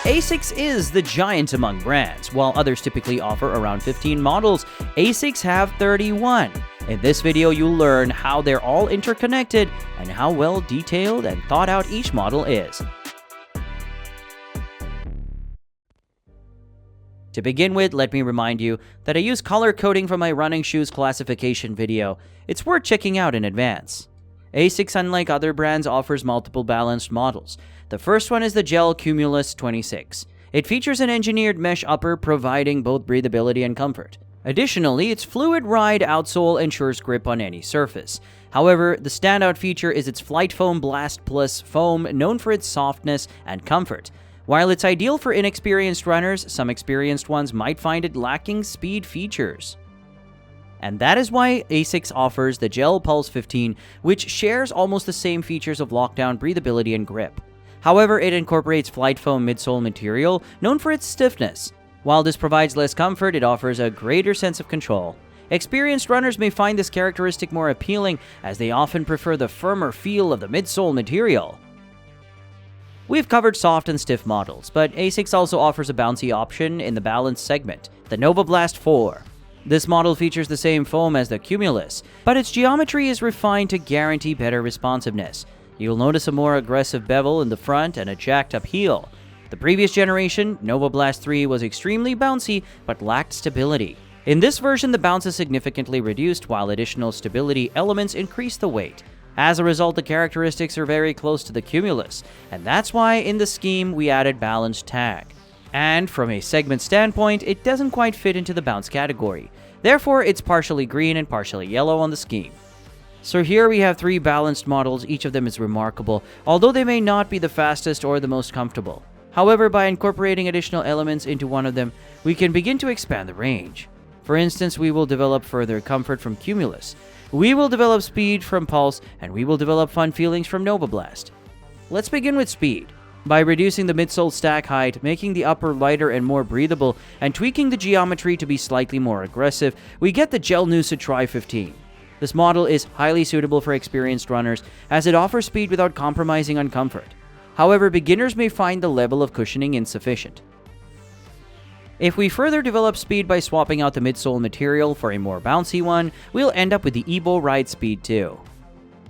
ASICS is the giant among brands. While others typically offer around 15 models, ASICS have 31. In this video, you'll learn how they're all interconnected and how well detailed and thought out each model is. To begin with, let me remind you that I use color coding for my running shoes classification video. It's worth checking out in advance. ASICS, unlike other brands, offers multiple balanced models. The first one is the GEL-CUMULUS 26. It features an engineered mesh upper providing both breathability and comfort. Additionally, its fluid ride outsole ensures grip on any surface. However, the standout feature is its FlightFoam Blast Plus foam, known for its softness and comfort. While it's ideal for inexperienced runners, some experienced ones might find it lacking speed features. And that is why ASICS offers the Gel Pulse 15, which shares almost the same features of lockdown, breathability, and grip. However, it incorporates FlightFoam midsole material, known for its stiffness. While this provides less comfort, it offers a greater sense of control. Experienced runners may find this characteristic more appealing, as they often prefer the firmer feel of the midsole material. We've covered soft and stiff models, but ASICS also offers a bouncy option in the balanced segment, the NOVABLAST 4. This model features the same foam as the Cumulus, but its geometry is refined to guarantee better responsiveness. You'll notice a more aggressive bevel in the front and a jacked-up heel. The previous generation, NOVABLAST 3, was extremely bouncy but lacked stability. In this version, the bounce is significantly reduced while additional stability elements increase the weight. As a result, the characteristics are very close to the Cumulus, and that's why in the scheme we added balanced tag. And from a segment standpoint, it doesn't quite fit into the bounce category. Therefore, it's partially green and partially yellow on the scheme. So here we have 3 balanced models. Each of them is remarkable, although they may not be the fastest or the most comfortable. However, by incorporating additional elements into one of them, we can begin to expand the range. For instance, we will develop further comfort from Cumulus. We will develop speed from Pulse, and we will develop fun feelings from NOVABLAST. Let's begin with speed. By reducing the midsole stack height, making the upper lighter and more breathable, and tweaking the geometry to be slightly more aggressive, we get the GEL-NOOSA Tri-15. This model is highly suitable for experienced runners, as it offers speed without compromising on comfort. However, beginners may find the level of cushioning insufficient. If we further develop speed by swapping out the midsole material for a more bouncy one, we'll end up with the EVORIDE Speed 2.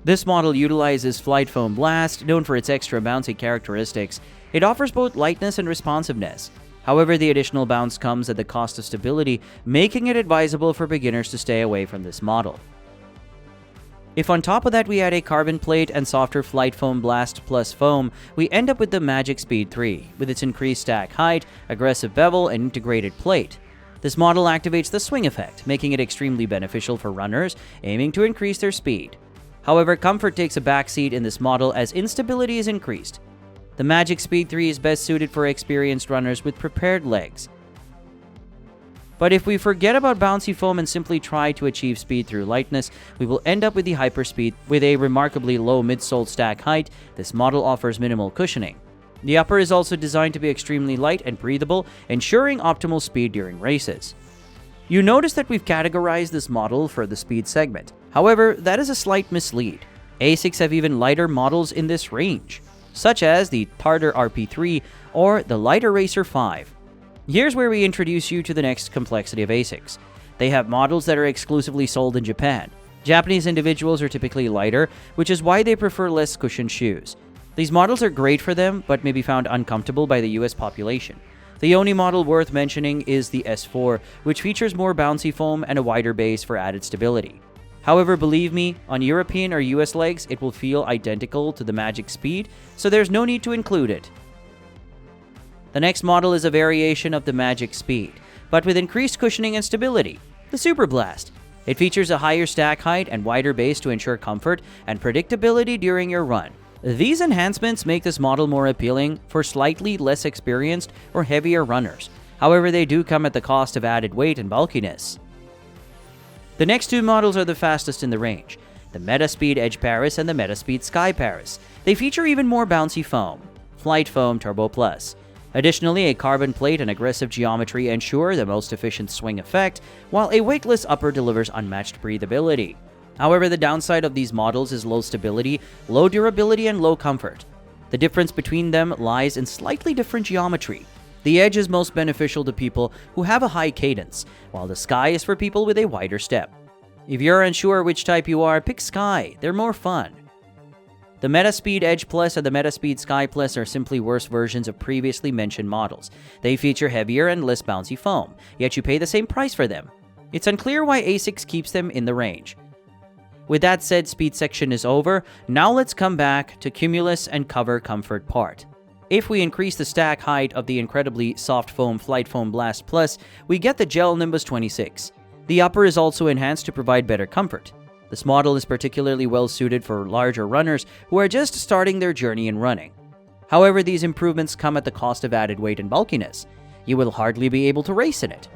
This model utilizes FlightFoam Blast, known for its extra bouncy characteristics. It offers both lightness and responsiveness. However, the additional bounce comes at the cost of stability, making it advisable for beginners to stay away from this model. If on top of that we add a carbon plate and softer FlightFoam Blast Plus foam, we end up with the Magic Speed 3, with its increased stack height, aggressive bevel, and integrated plate. This model activates the swing effect, making it extremely beneficial for runners aiming to increase their speed. However, comfort takes a backseat in this model as instability is increased. The Magic Speed 3 is best suited for experienced runners with prepared legs. But if we forget about bouncy foam and simply try to achieve speed through lightness, we will end up with the Hyperspeed. With a remarkably low midsole stack height, this model offers minimal cushioning. The upper is also designed to be extremely light and breathable, ensuring optimal speed during races. You notice that we've categorized this model for the speed segment. However, that is a slight mislead. ASICS have even lighter models in this range, such as the TARTHER RP3 or the LYTERACER 5. Here's where we introduce you to the next complexity of ASICS. They have models that are exclusively sold in Japan. Japanese individuals are typically lighter, which is why they prefer less cushioned shoes. These models are great for them, but may be found uncomfortable by the US population. The only model worth mentioning is the S4, which features more bouncy foam and a wider base for added stability. However, believe me, on European or US legs, it will feel identical to the Magic Speed, so there's no need to include it. The next model is a variation of the Magic Speed, but with increased cushioning and stability, the SUPERBLAST. It features a higher stack height and wider base to ensure comfort and predictability during your run. These enhancements make this model more appealing for slightly less experienced or heavier runners. However, they do come at the cost of added weight and bulkiness. The next 2 models are the fastest in the range, the METASPEED Edge Paris and the METASPEED Sky Paris. They feature even more bouncy foam, FlightFoam Turbo Plus. Additionally, a carbon plate and aggressive geometry ensure the most efficient swing effect, while a weightless upper delivers unmatched breathability. However, the downside of these models is low stability, low durability, and low comfort. The difference between them lies in slightly different geometry. The edge is most beneficial to people who have a high cadence, while the sky is for people with a wider step. If you're unsure which type you are, pick Sky, they're more fun. The METASPEED Edge Plus and the METASPEED Sky Plus are simply worse versions of previously mentioned models. They feature heavier and less bouncy foam, yet you pay the same price for them. It's unclear why ASICS keeps them in the range. With that said, speed section is over. Now let's come back to Cumulus and cover comfort part. If we increase the stack height of the incredibly soft foam Flight Foam Blast Plus, we get the GEL-NIMBUS 26. The upper is also enhanced to provide better comfort. This model is particularly well suited for larger runners who are just starting their journey in running. However, these improvements come at the cost of added weight and bulkiness. You will hardly be able to race in it.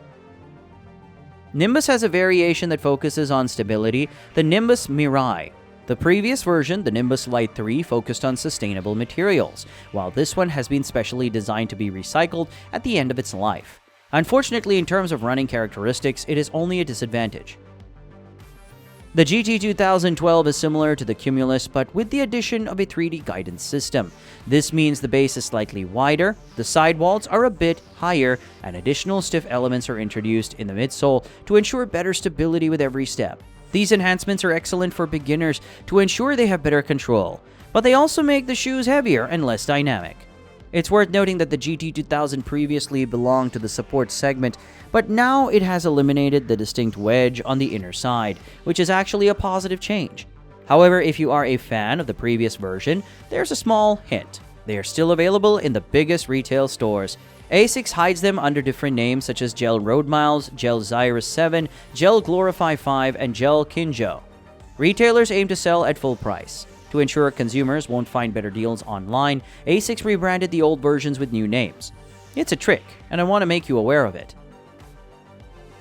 Nimbus has a variation that focuses on stability, the Nimbus MIRAI. The previous version, the Nimbus Lite 3, focused on sustainable materials, while this one has been specially designed to be recycled at the end of its life. Unfortunately, in terms of running characteristics, it is only a disadvantage. The GT2012 is similar to the Cumulus, but with the addition of a 3D guidance system. This means the base is slightly wider, the sidewalls are a bit higher, and additional stiff elements are introduced in the midsole to ensure better stability with every step. These enhancements are excellent for beginners to ensure they have better control, but they also make the shoes heavier and less dynamic. It's worth noting that the GT2000 previously belonged to the support segment, but now it has eliminated the distinct wedge on the inner side, which is actually a positive change. However, if you are a fan of the previous version, there's a small hint. They are still available in the biggest retail stores. ASICS hides them under different names such as GEL-ROADMILES, GEL-ZIRUSS 7, GEL-GLORIFY 5, and GEL-KINJO. Retailers aim to sell at full price. To ensure consumers won't find better deals online, ASICS rebranded the old versions with new names. It's a trick, and I want to make you aware of it.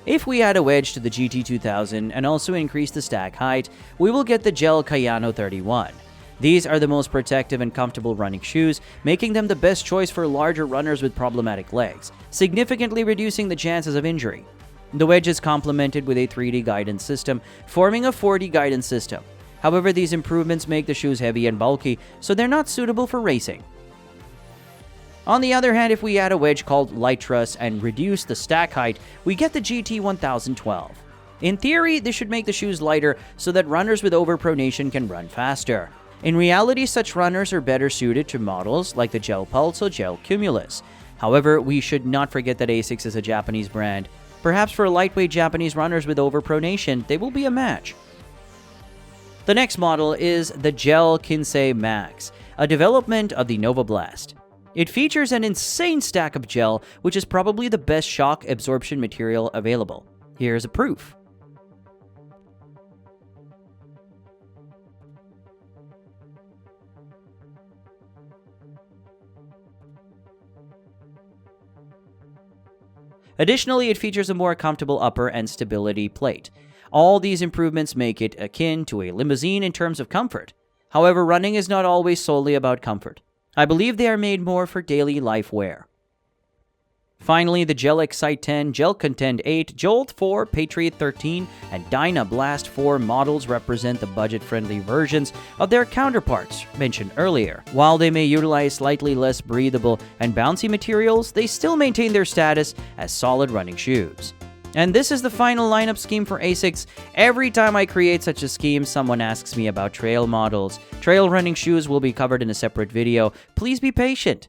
If we add a wedge to the GT2000 and also increase the stack height, we will get the GEL-KAYANO 31. These are the most protective and comfortable running shoes, making them the best choice for larger runners with problematic legs, significantly reducing the chances of injury. The wedge is complemented with a 3D guidance system, forming a 4D guidance system. However, these improvements make the shoes heavy and bulky, so they're not suitable for racing. On the other hand, if we add a wedge called LYTERACER and reduce the stack height, we get the GT1012. In theory, this should make the shoes lighter so that runners with overpronation can run faster. In reality, such runners are better suited to models like the GEL-PULSE or GEL-CUMULUS. However, we should not forget that ASICS is a Japanese brand. Perhaps for lightweight Japanese runners with overpronation, they will be a match. The next model is the GEL-KINSEI Max, a development of the NOVABLAST. It features an insane stack of gel, which is probably the best shock absorption material available. Here's a proof. Additionally, it features a more comfortable upper and stability plate. All these improvements make it akin to a limousine in terms of comfort. However, running is not always solely about comfort. I believe they are made more for daily life wear. Finally, the GEL-KINSEI 10, GEL-CONTEND 8, JOLT 4, PATRIOT 13, and DYNABLAST 4 models represent the budget-friendly versions of their counterparts mentioned earlier. While they may utilize slightly less breathable and bouncy materials, they still maintain their status as solid running shoes. And this is the final lineup scheme for ASICS. Every time I create such a scheme, someone asks me about trail models. Trail running shoes will be covered in a separate video. Please be patient.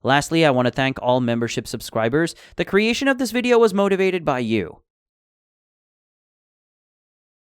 Lastly, I want to thank all membership subscribers. The creation of this video was motivated by you.